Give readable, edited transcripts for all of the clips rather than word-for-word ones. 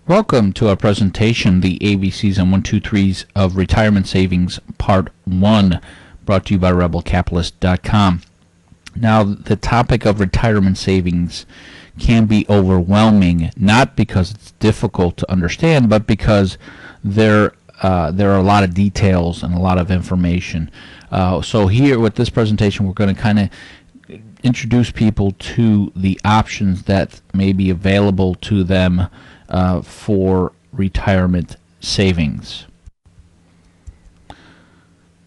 Welcome to our presentation, the ABCs and 1, 2, 3's of Retirement Savings, Part 1, brought to you by rebelcapitalist.com. Now, the topic of retirement savings can be overwhelming, not because it's difficult to understand, but because there are a lot of details and a lot of information. So here with this presentation, we're going to kind of introduce people to the options that may be available to them for retirement savings.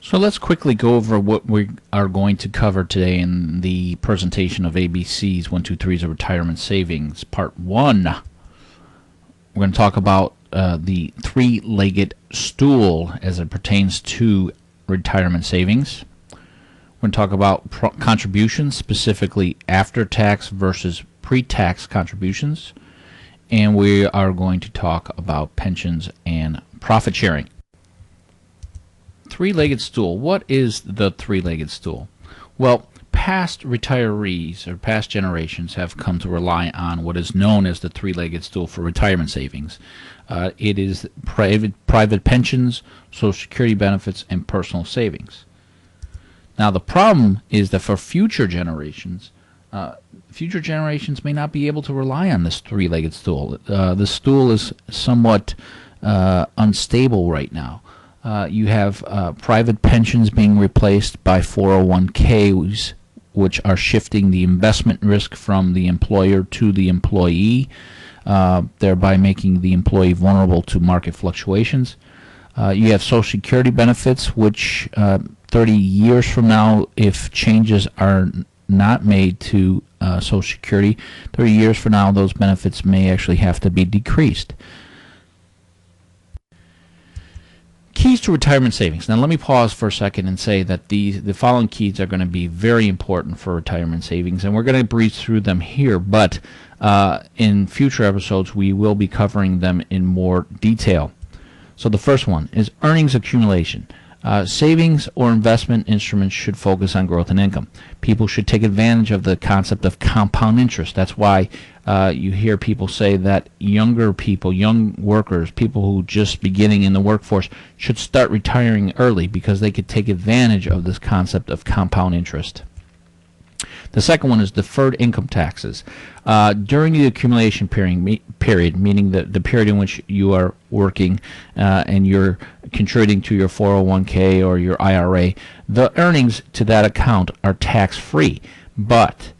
So let's quickly go over what we are going to cover today in the presentation of ABC's 1, 2, 3's of retirement savings. Part 1, we're going to talk about the three-legged stool as it pertains to retirement savings. We're going to talk about contributions, specifically after-tax versus pre-tax contributions. And we are going to talk about pensions and profit sharing. Three-legged stool. What is the three-legged stool? Well, past retirees or past generations have come to rely on what is known as the three-legged stool for retirement savings. It is private pensions, Social Security benefits, and personal savings. Now, the problem is that for future generations may not be able to rely on this three-legged stool. The stool is somewhat unstable right now. You have private pensions being replaced by 401ks, which are shifting the investment risk from the employer to the employee, thereby making the employee vulnerable to market fluctuations. You have Social Security benefits, which 30 years from now, if changes are not made to Social Security, 30 years from now, those benefits may actually have to be decreased. Keys to retirement savings. Now, let me pause for a second and say that the following keys are going to be very important for retirement savings, and we're going to breeze through them here, but in future episodes, we will be covering them in more detail. So the first one is earnings accumulation. Savings or investment instruments should focus on growth and income. People should take advantage of the concept of compound interest. That's why you hear people say that younger people, young workers, people who just beginning in the workforce should start retiring early because they could take advantage of this concept of compound interest. The second one is deferred income taxes. During the accumulation period, meaning the period in which you are working and you're contributing to your 401k or your IRA, the earnings to that account are tax-free. But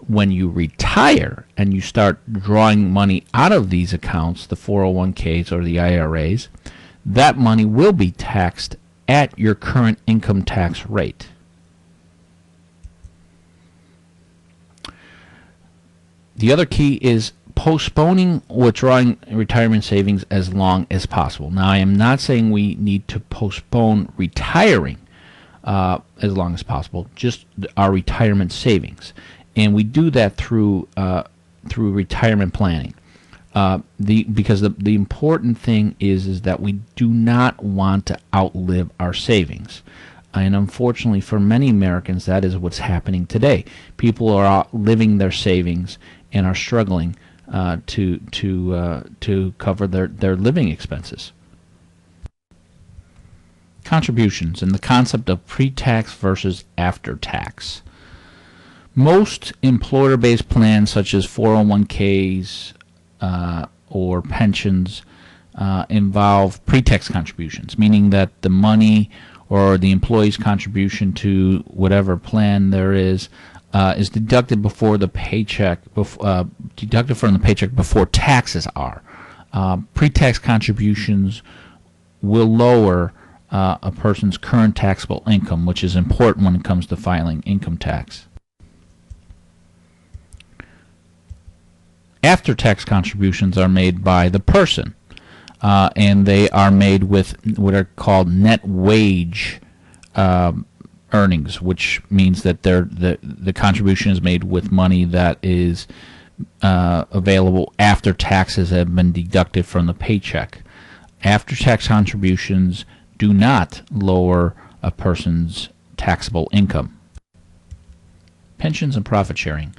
when you retire and you start drawing money out of these accounts, the 401ks or the IRAs, that money will be taxed at your current income tax rate. The other key is postponing withdrawing retirement savings as long as possible. Now, I am not saying we need to postpone retiring as long as possible, just our retirement savings. And we do that through retirement planning. Because the important thing is that we do not want to outlive our savings. And unfortunately, for many Americans, that is what's happening today. People are outliving their savings and are struggling to cover their living expenses. Contributions and the concept of pre-tax versus after-tax. Most employer-based plans, such as 401ks or pensions, involve pre-tax contributions, meaning that the money or the employee's contribution to whatever plan there is deducted before the paycheck, deducted from the paycheck before taxes are. Pre-tax contributions will lower a person's current taxable income, which is important when it comes to filing income tax. After-tax contributions are made by the person, and they are made with what are called net wage earnings, which means that the contribution is made with money that is available after taxes have been deducted from the paycheck. After-tax contributions do not lower a person's taxable income. Pensions and profit sharing.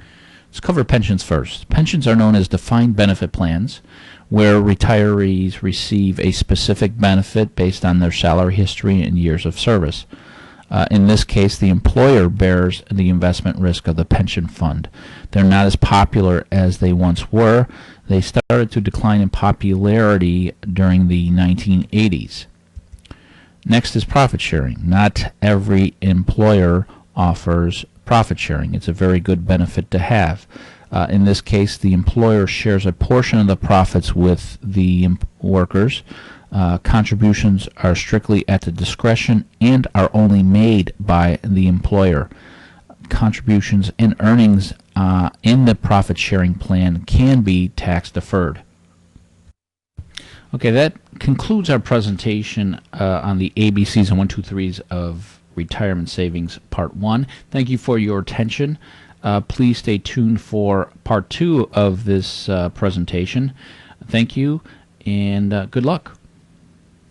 Let's cover pensions first. Pensions are known as defined benefit plans, where retirees receive a specific benefit based on their salary history and years of service. In this case, the employer bears the investment risk of the pension fund. They're not as popular as they once were. They started to decline in popularity during the 1980s. Next is profit sharing. Not every employer offers profit sharing. It's a very good benefit to have. In this case, the employer shares a portion of the profits with the workers. Contributions are strictly at the discretion and are only made by the employer. Contributions and earnings in the profit sharing plan can be tax deferred. Okay, that concludes our presentation on the ABCs and 1, 2, 3's of retirement savings part 1. Thank you for your attention. Please stay tuned for part 2 of this presentation. Thank you and good luck.